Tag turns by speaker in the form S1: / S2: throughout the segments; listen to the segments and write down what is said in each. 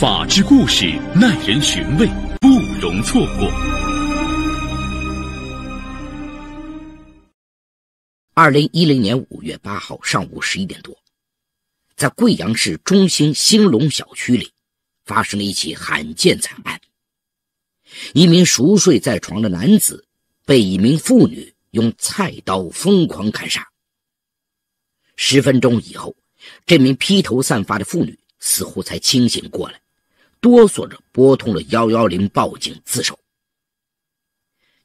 S1: 法治故事耐人寻味，不容错过。
S2: 2010年5月8号上午11点多，在贵阳市中兴兴隆小区里发生了一起罕见惨案。一名熟睡在床的男子被一名妇女用菜刀疯狂砍杀。10分钟以后，这名披头散发的妇女似乎才清醒过来，哆嗦着拨通了110报警自首。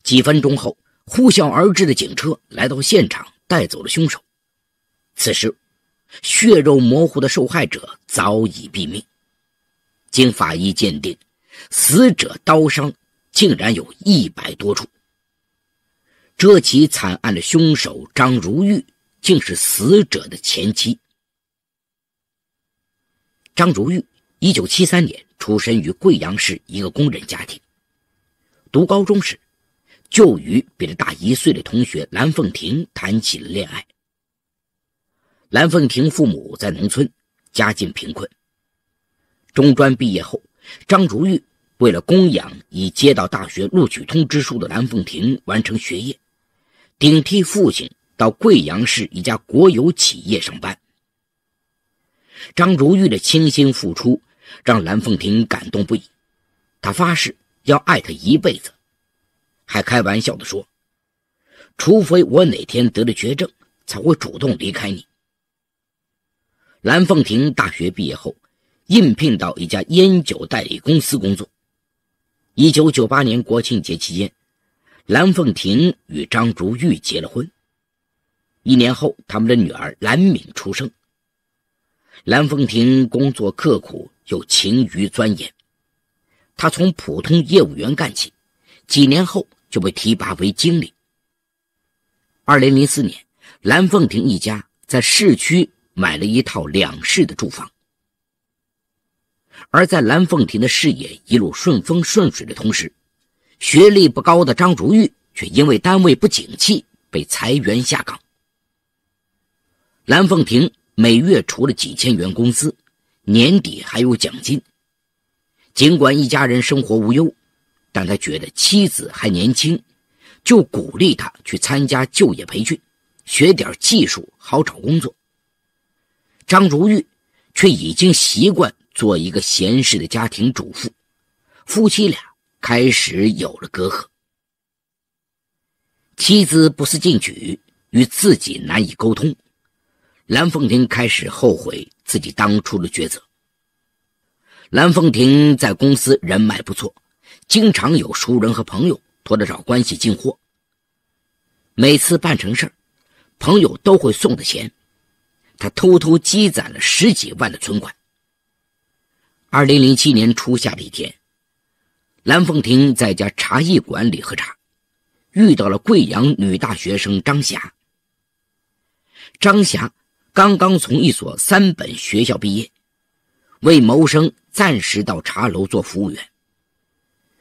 S2: 几分钟后，呼啸而至的警车来到现场，带走了凶手。此时血肉模糊的受害者早已毙命。经法医鉴定，死者刀伤竟然有100多处。这起惨案的凶手张如玉竟是死者的前妻。张如玉1973年出身于贵阳市一个工人家庭，读高中时就与比他大1岁的同学蓝凤婷谈起了恋爱。蓝凤婷父母在农村，家境贫困。中专毕业后，张如玉为了供养已接到大学录取通知书的蓝凤婷完成学业，顶替父亲到贵阳市一家国有企业上班。张如玉的倾心付出让蓝凤婷感动不已，她发誓要爱他一辈子，还开玩笑地说，除非我哪天得了绝症，才会主动离开你。蓝凤婷大学毕业后应聘到一家烟酒代理公司工作。1998年国庆节期间，蓝凤婷与张如玉结了婚。1年后，他们的女儿蓝敏出生。蓝凤婷工作刻苦又勤于钻研，她从普通业务员干起，几年后就被提拔为经理。2004年，蓝凤婷一家在市区买了一套2室的住房。而在蓝凤婷的事业一路顺风顺水的同时，学历不高的张如玉却因为单位不景气被裁员下岗。蓝凤婷每月除了几千元工资，年底还有奖金。尽管一家人生活无忧，但他觉得妻子还年轻，就鼓励他去参加就业培训，学点技术好找工作。张如玉却已经习惯做一个闲适的家庭主妇，夫妻俩开始有了隔阂。妻子不思进取，与自己难以沟通，蓝凤婷开始后悔自己当初的抉择。蓝凤婷在公司人脉不错，经常有熟人和朋友托着找关系进货。每次办成事，朋友都会送的钱，他偷偷积攒了10几万的存款。2007年初夏的一天，蓝凤婷在家茶艺馆里喝茶，遇到了贵阳女大学生张霞。张霞刚刚从一所3本学校毕业，为谋生暂时到茶楼做服务员。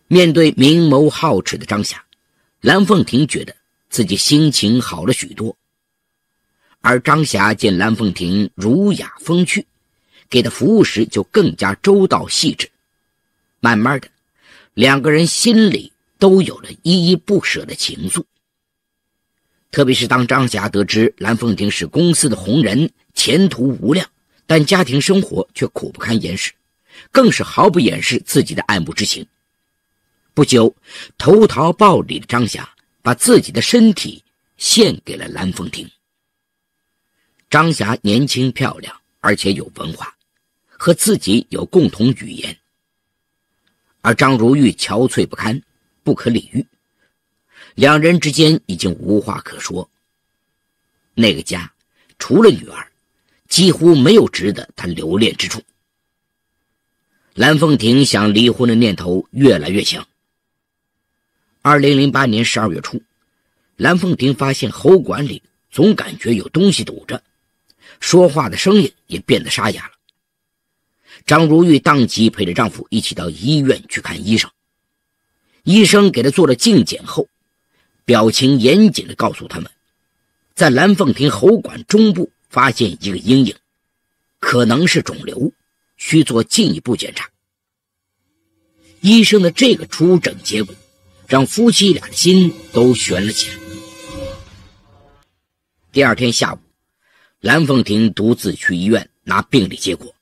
S2: 面对明眸皓齿的张霞，蓝凤婷觉得自己心情好了许多。而张霞见蓝凤婷儒雅风趣，给她服务时就更加周到细致。慢慢的，2个人心里都有了依依不舍的情愫。特别是当张霞得知蓝凤婷是公司的红人，前途无量，但家庭生活却苦不堪言时，更是毫不掩饰自己的爱慕之情。不久，投桃报李的张霞把自己的身体献给了蓝凤婷。张霞年轻漂亮，而且有文化，和自己有共同语言。而张如玉憔悴不堪，不可理喻，2人之间已经无话可说。那个家除了女儿，几乎没有值得他留恋之处。蓝凤婷想离婚的念头越来越强。2008年12月初，蓝凤婷发现喉管里总感觉有东西堵着，说话的声音也变得沙哑了。张如玉当即陪着丈夫一起到医院去看医生。医生给她做了镜检后，表情严谨地告诉他们，在蓝凤婷喉管中部发现一个阴影，可能是肿瘤，需做进一步检查。医生的这个出诊结果让夫妻俩的心都悬了起来。第二天下午，蓝凤婷独自去医院拿病历结果。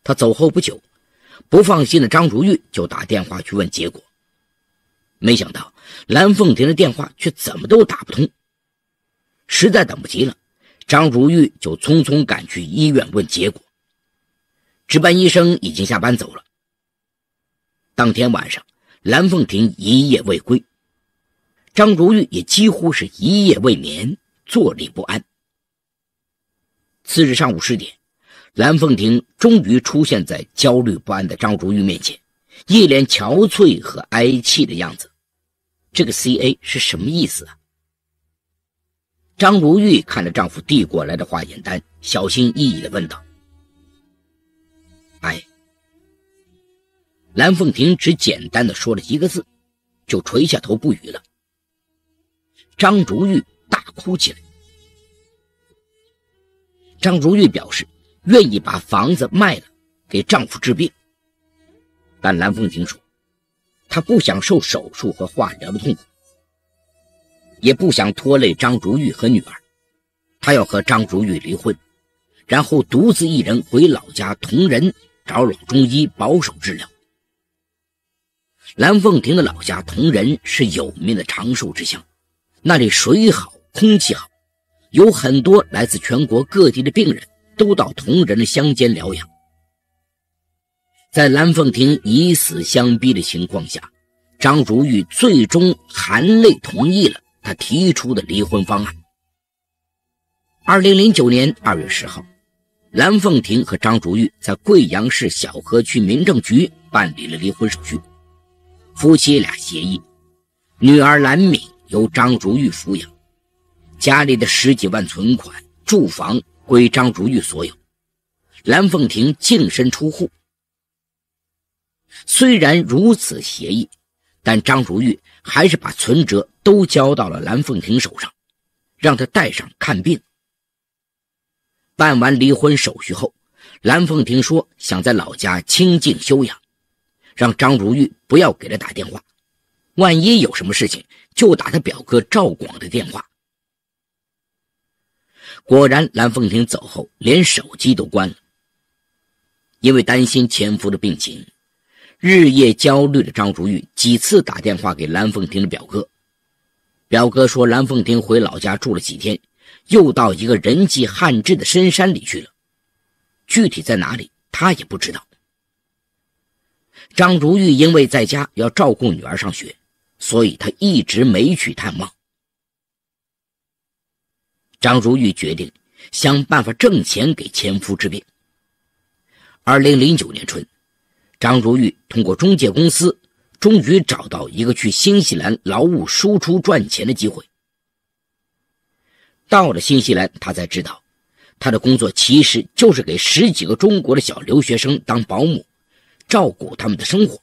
S2: 她走后不久，不放心的张如玉就打电话去问结果。没想到蓝凤婷的电话却怎么都打不通。实在等不及了，张如玉就匆匆赶去医院问结果。值班医生已经下班走了。当天晚上，蓝凤婷一夜未归，张如玉也几乎是一夜未眠，坐立不安。次日上午10点，蓝凤婷终于出现在焦虑不安的张如玉面前，一脸憔悴和哀戚的样子。这个 CA 是什么意思啊？张如玉看着丈夫递过来的化验单，小心翼翼地问道。哎。蓝凤婷只简单地说了一个字，就垂下头不语了。张如玉大哭起来。张如玉表示愿意把房子卖了给丈夫治病，但蓝凤婷说她不想受手术和化疗的痛苦，也不想拖累张如玉和女儿，她要和张如玉离婚，然后独自一人回老家铜仁找老中医保守治疗。蓝凤婷的老家铜仁是有名的长寿之乡，那里水好，空气好，有很多来自全国各地的病人都到铜仁的乡间疗养。在蓝凤婷以死相逼的情况下，张如玉最终含泪同意了他提出的离婚方案。2009年2月10号，蓝凤婷和张如玉在贵阳市小河区民政局办理了离婚手续。夫妻俩协议，女儿蓝敏由张如玉抚养，家里的10几万存款、住房归张如玉所有，蓝凤婷净身出户。虽然如此协议，但张如玉还是把存折都交到了蓝凤婷手上，让她带上看病。办完离婚手续后，蓝凤婷说想在老家清静休养，让张如玉不要给她打电话，万一有什么事情就打她表哥赵广的电话。果然蓝凤婷走后连手机都关了。因为担心前夫的病情，日夜焦虑的张如玉几次打电话给蓝凤婷的表哥，表哥说蓝凤婷回老家住了几天，又到一个人迹罕至的深山里去了，具体在哪里他也不知道。张如玉因为在家要照顾女儿上学，所以他一直没去探望。张如玉决定想办法挣钱给前夫治病。2009年春，张如玉通过中介公司终于找到一个去新西兰劳务输出赚钱的机会。到了新西兰，他才知道他的工作其实就是给10几个中国的小留学生当保姆，照顾他们的生活。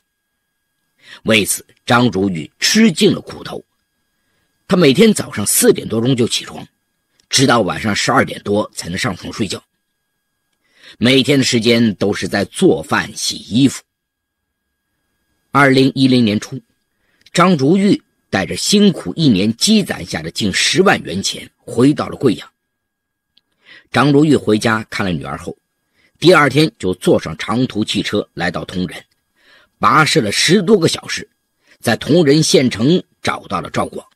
S2: 为此张如玉吃尽了苦头，他每天早上4点多钟就起床，直到晚上12点多才能上床睡觉，每天的时间都是在做饭洗衣服。2010年初，张如玉带着辛苦1年积攒下的近10万元钱回到了贵阳。张如玉回家看了女儿后，第二天就坐上长途汽车来到铜仁，跋涉了10多个小时，在铜仁县城找到了赵广。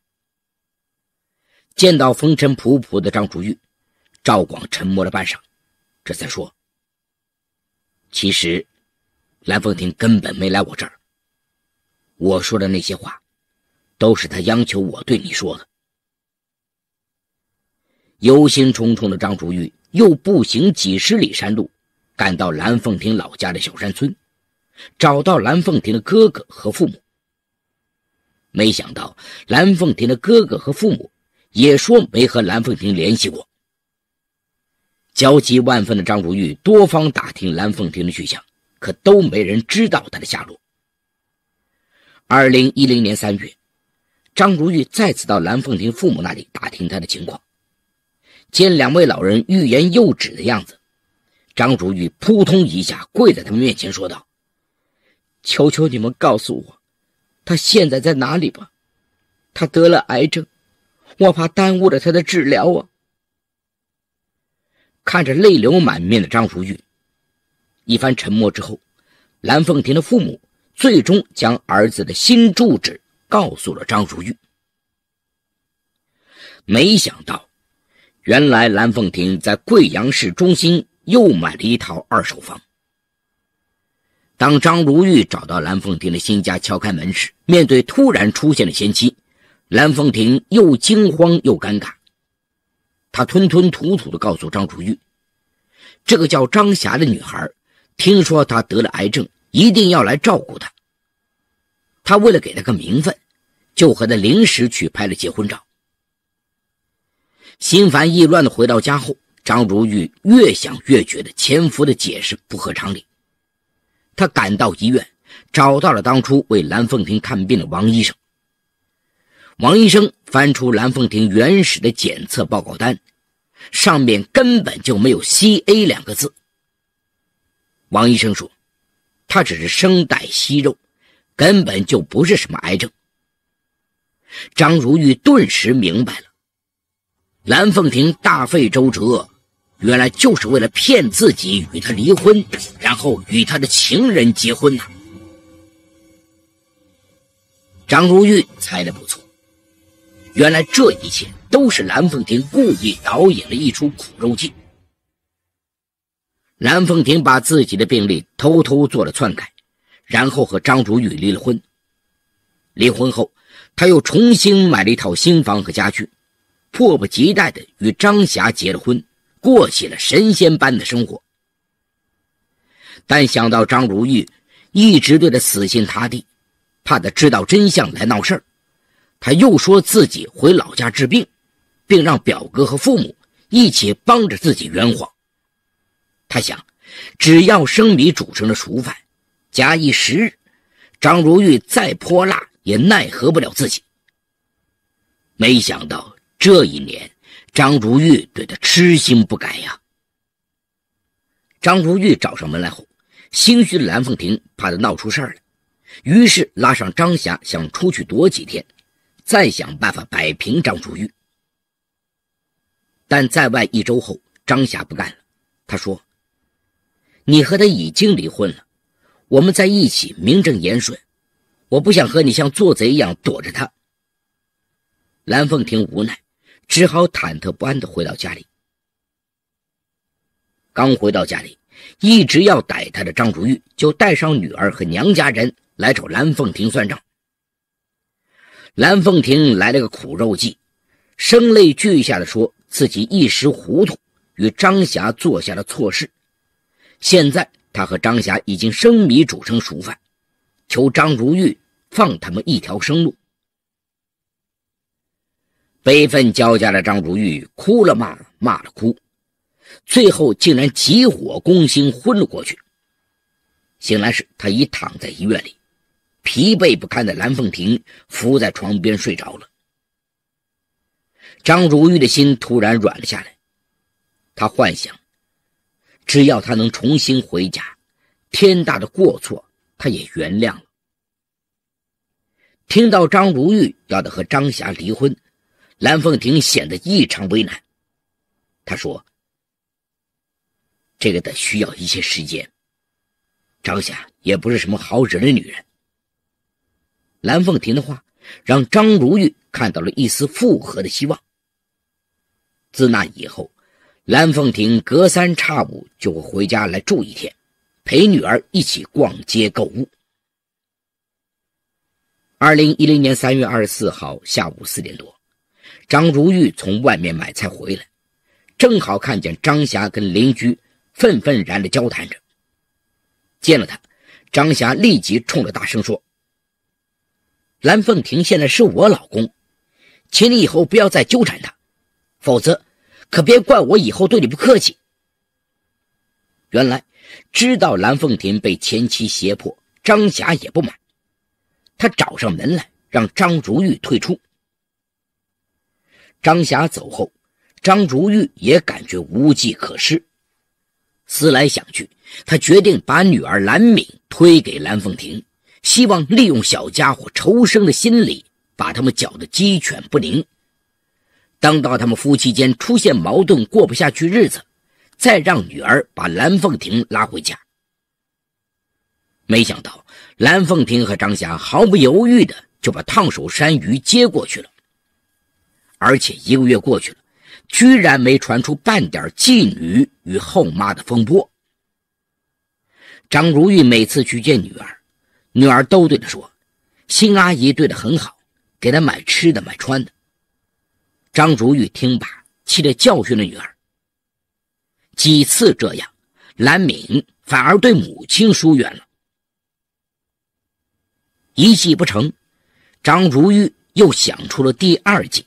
S2: 见到风尘仆仆的张如玉，赵广沉默了半晌，这才说：其实蓝凤婷根本没来我这儿，我说的那些话都是他央求我对你说的。忧心忡忡的张如玉又步行几10里山路，赶到蓝凤婷老家的小山村，找到蓝凤婷的哥哥和父母。没想到蓝凤婷的哥哥和父母也说没和蓝凤婷联系过。焦急万分的张如玉多方打听蓝凤婷的去向，可都没人知道她的下落。2010年3月，张如玉再次到蓝凤婷父母那里打听她的情况，见2位老人欲言又止的样子，张如玉扑通一下跪在他们面前说道：求求你们告诉我，他现在在哪里吧？他得了癌症，我怕耽误了他的治疗啊。”看着泪流满面的张如玉，一番沉默之后，蓝凤亭的父母最终将儿子的新住址告诉了张如玉。没想到，原来蓝凤亭在贵阳市中心又买了一套二手房。当张如玉找到蓝凤亭的新家敲开门时，面对突然出现的先妻，蓝凤亭又惊慌又尴尬。他吞吞吐吐地告诉张如玉，这个叫张霞的女孩听说她得了癌症，一定要来照顾她。他为了给她个名分，就和她临时去拍了结婚照。心烦意乱地回到家后，张如玉越想越觉得前夫的解释不合常理。他赶到医院，找到了当初为蓝凤亭看病的王医生。王医生翻出蓝凤亭原始的检测报告单，上面根本就没有 CA 2个字。王医生说，他只是声带息肉，根本就不是什么癌症。张如玉顿时明白了，蓝凤亭大费周折，原来就是为了骗自己与他离婚，然后与他的情人结婚呐。张如玉猜得不错，原来这一切都是蓝凤亭故意导演了一出苦肉计。蓝凤亭把自己的病历偷偷做了篡改，然后和张如玉离了婚。离婚后，他又重新买了一套新房和家具，迫不及待地与张霞结了婚，过起了神仙般的生活。但想到张如玉一直对他死心塌地，怕他知道真相来闹事儿，他又说自己回老家治病，并让表哥和父母一起帮着自己圆谎。他想，只要生米煮成了熟饭，假以时日，张如玉再泼辣也奈何不了自己。没想到这一年，张如玉对他痴心不改呀。张如玉找上门来后，心虚的蓝凤亭怕他闹出事儿了，于是拉上张霞想出去躲几天，再想办法摆平张如玉。但在外1周后，张霞不干了，他说，你和他已经离婚了，我们在一起名正言顺，我不想和你像做贼一样躲着他。蓝凤亭无奈，只好忐忑不安地回到家里。刚回到家里，一直要逮他的张如玉就带上女儿和娘家人来找蓝凤亭算账。蓝凤亭来了个苦肉计，声泪俱下地说自己一时糊涂，与张霞做下了错事。现在他和张霞已经生米煮成熟饭，求张如玉放他们一条生路。悲愤交加的张如玉哭了骂，骂了哭，最后竟然急火攻心，昏了过去。醒来时，他已躺在医院里，疲惫不堪的蓝凤亭伏在床边睡着了。张如玉的心突然软了下来，他幻想，只要他能重新回家，天大的过错他也原谅了。听到张如玉要他和张霞离婚，蓝凤亭显得异常为难。他说，这个得需要一些时间，张霞也不是什么好惹的女人。蓝凤亭的话让张如玉看到了一丝复合的希望。自那以后，蓝凤亭隔3差5就会回家来住1天，陪女儿一起逛街购物。2010年3月24号下午4点多，张如玉从外面买菜回来，正好看见张霞跟邻居愤愤然地交谈着。见了他，张霞立即冲着大声说，蓝凤亭现在是我老公，请你以后不要再纠缠他，否则可别怪我以后对你不客气。原来知道蓝凤亭被前妻胁迫，张霞也不满，他找上门来让张如玉退出。张霞走后，张如玉也感觉无计可施，思来想去，他决定把女儿蓝敏推给蓝凤亭，希望利用小家伙仇生的心理把他们搅得鸡犬不宁。等到他们夫妻间出现矛盾，过不下去日子，再让女儿把蓝凤婷拉回家。没想到蓝凤婷和张霞毫不犹豫的就把烫手山芋接过去了，而且1个月过去了，居然没传出半点继女与后妈的风波。张如玉每次去见女儿，女儿都对她说，新阿姨对她很好，给她买吃的买穿的。张如玉听罢，气得教训了女儿。几次这样，蓝敏反而对母亲疏远了。一计不成，张如玉又想出了第2计。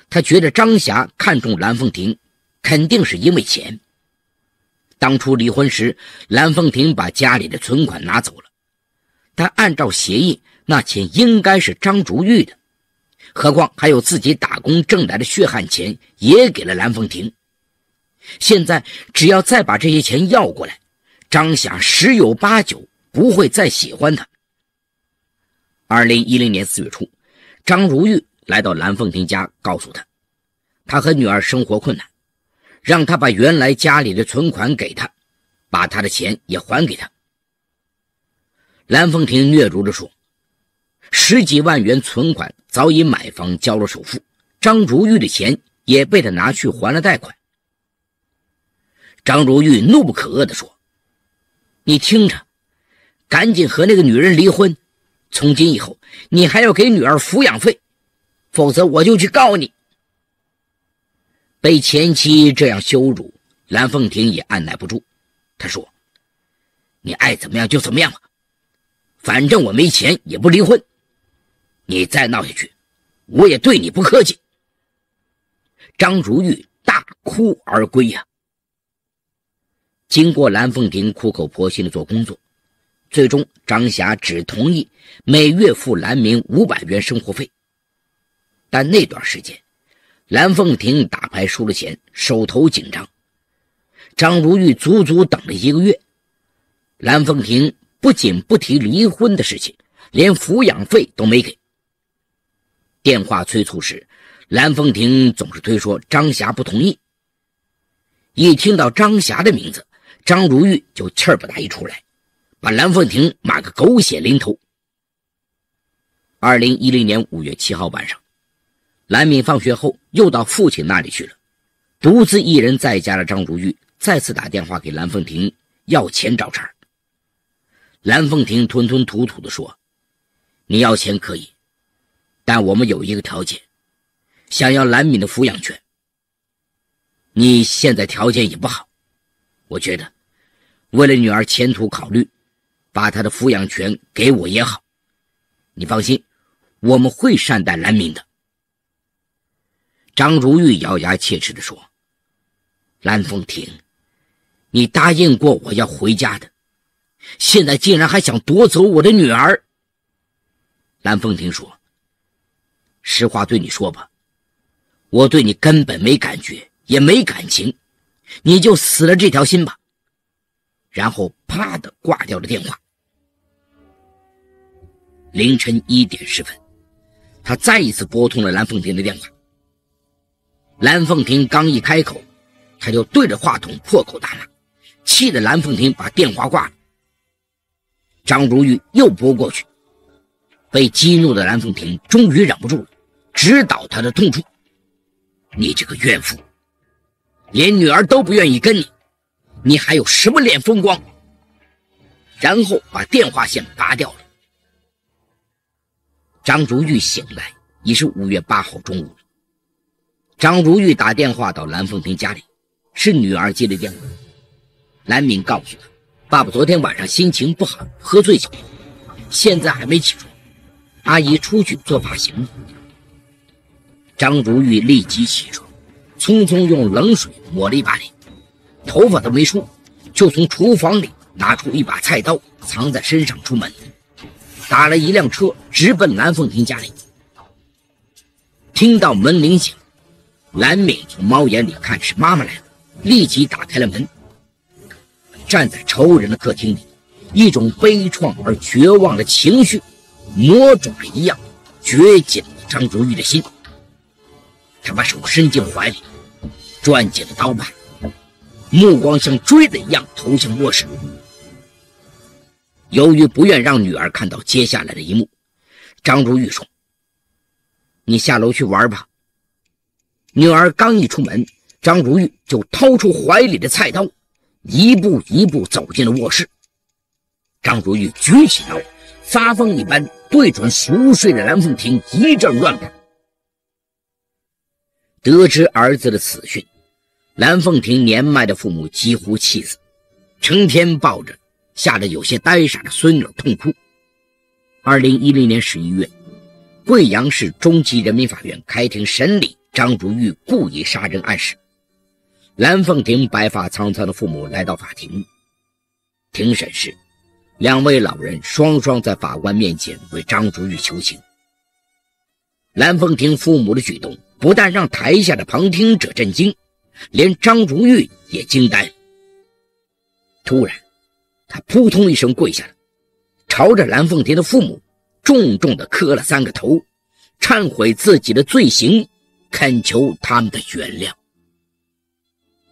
S2: 他觉得张霞看中蓝凤婷，肯定是因为钱。当初离婚时，蓝凤婷把家里的存款拿走了，但按照协议，那钱应该是张如玉的，何况还有自己打工挣来的血汗钱也给了蓝凤婷。现在只要再把这些钱要过来，张霞10有8九不会再喜欢他。2010年4月初，张如玉来到蓝凤婷家，告诉她，她和女儿生活困难，让她把原来家里的存款给她，把她的钱也还给她。蓝凤婷嗫嚅地说，10几万元存款早已买房交了首付，张如玉的钱也被她拿去还了贷款。张如玉怒不可遏地说，你听着，赶紧和那个女人离婚，从今以后你还要给女儿抚养费，否则我就去告你。被前妻这样羞辱，蓝凤婷也按耐不住，她说，你爱怎么样就怎么样吧，反正我没钱也不离婚，你再闹下去，我也对你不客气。张如玉大哭而归呀。经过蓝凤婷苦口婆心的做工作，最终张霞只同意每月付蓝明500元生活费。但那段时间，蓝凤婷打牌输了钱，手头紧张，张如玉足足等了1个月。蓝凤婷不仅不提离婚的事情，连抚养费都没给。电话催促时，蓝凤婷总是推说张霞不同意。一听到张霞的名字，张如玉就气儿不打一处来，把蓝凤婷骂个狗血淋头。2010年5月7号晚上，蓝敏放学后又到父亲那里去了，独自一人在家的张如玉再次打电话给蓝凤婷要钱找茬。蓝凤婷吞吞吐吐地说，你要钱可以，但我们有一个条件，想要蓝敏的抚养权。你现在条件也不好，我觉得为了女儿前途考虑，把她的抚养权给我也好。你放心，我们会善待蓝敏的。张如玉咬牙切齿地说，蓝凤婷，你答应过我要回家的，现在竟然还想夺走我的女儿。蓝凤婷说，实话对你说吧，我对你根本没感觉也没感情，你就死了这条心吧。然后啪的挂掉了电话。凌晨1点10分，他再一次拨通了蓝凤婷的电话。蓝凤婷刚一开口，他就对着话筒破口大骂，气得蓝凤婷把电话挂了。张如玉又拨过去，被激怒的蓝凤婷终于忍不住了，直捣他的痛处，你这个怨妇，连女儿都不愿意跟你，你还有什么脸风光？然后把电话线拔掉了。张如玉醒来已是5月8号中午了。张如玉打电话到蓝凤婷家里，是女儿接的电话。蓝敏告诉他，爸爸昨天晚上心情不好，喝醉酒，现在还没起床，阿姨出去做发型了。张如玉立即起床，匆匆用冷水抹了一把脸，头发都没梳，就从厨房里拿出一把菜刀藏在身上出门，打了一辆车直奔蓝凤婷家里。听到门铃响，蓝敏从猫眼里看是妈妈来了，立即打开了门。站在仇人的客厅里，一种悲怆而绝望的情绪魔爪一样攫紧了张如玉的心。他把手伸进怀里，攥紧了刀把，目光像锥子一样投向卧室。由于不愿让女儿看到接下来的一幕，张如玉说：“你下楼去玩吧。”女儿刚一出门，张如玉就掏出怀里的菜刀，一步一步走进了卧室。张如玉举起刀，发疯一般对准熟睡的蓝凤亭一阵乱砍。得知儿子的死讯，蓝凤亭年迈的父母几乎气死，成天抱着吓得有些呆傻的孙女痛哭。2010年11月，贵阳市中级人民法院开庭审理张如玉故意杀人案时，蓝凤亭白发苍苍的父母来到法庭。庭审时，两位老人双双在法官面前为张如玉求情。蓝凤亭父母的举动不但让台下的旁听者震惊，连张如玉也惊呆了。突然，他扑通一声跪下了，朝着蓝凤亭的父母重重地磕了3个头，忏悔自己的罪行，恳求他们的原谅。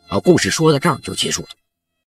S2: 好，故事说到这儿就结束了。